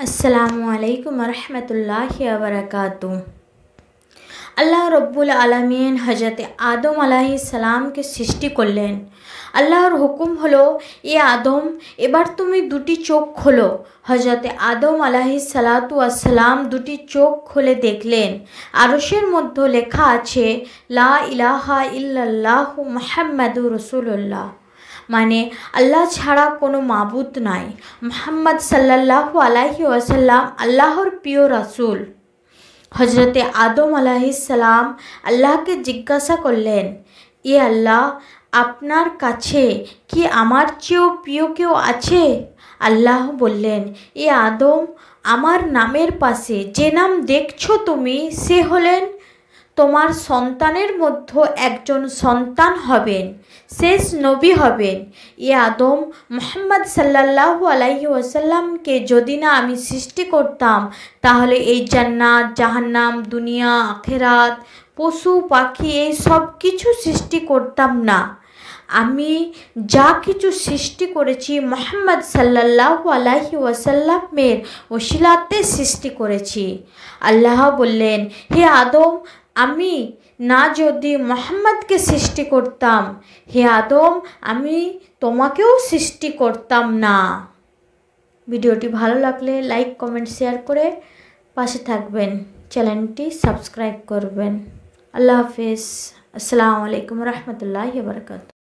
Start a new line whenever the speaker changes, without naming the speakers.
अस्सलामुअलैकुम वरहमतुल्लाहि वबरकातुहू। আল্লাহ রব্বুল আলামিন হজরত আদম আলাইহিস সালামকে সৃষ্টি করলেন। আল্লাহর হুকুম হলো, এ আদম, এবার তুমি দুটি চোখ খোলো। হজরত আদম আলাইহিস সালাতু ওয়াস সালাম দুটি চোখ খুলে দেখলেন। আরশের মধ্যে লেখা আছে, লা ইলাহা ইল্লাল্লাহু মুহাম্মাদুর রাসূলুল্লাহ, মানে আল্লাহ ছাড়া কোনো মাবুদ নাই। মুহাম্মদ সাল্লাল্লাহু আলাইহি ওয়াসাল্লাম আল্লাহর প্রিয় রাসূল। হজরতে আদম আলাইহিস সালাম আল্লাহকে জিজ্ঞাসা করলেন, এ আল্লাহ, আপনার কাছে কি আমার চেয়েও প্রিয় কেউ আছে? আল্লাহ বললেন, এ আদম, আমার নামের পাশে যে নাম দেখছো তুমি, সে হলেন তোমার সন্তানের মধ্যে একজন সন্তান হবেন, শেষ নবী হবেন। এ আদম, মুহাম্মদ সাল্লাল্লাহু আলাইহি ওয়াসাল্লামকে যদি না আমি সৃষ্টি করতাম, তাহলে এই জান্নাত, জাহান্নাম, দুনিয়া, আখেরাত, পশু পাখি, এই সব কিছু সৃষ্টি করতাম না। আমি যা কিছু সৃষ্টি করেছি মুহাম্মদ সাল্লাল্লাহু আলাইহি ওয়াসাল্লামের ওসিলাতে সৃষ্টি করেছি। আল্লাহ বললেন, হে আদম, আমি না যদি মুহাম্মদকে সৃষ্টি করতাম, হে আদম, আমি তোমাকেও সৃষ্টি করতাম না। ভিডিওটি ভালো লাগলে লাইক, কমেন্ট, শেয়ার করে পাশে থাকবেন, চ্যানেলটি সাবস্ক্রাইব করবেন। আল্লাহ হাফেজ। আসসালামু আলাইকুম রহমতুল্লাহি ওয়া বারাকাতুহু।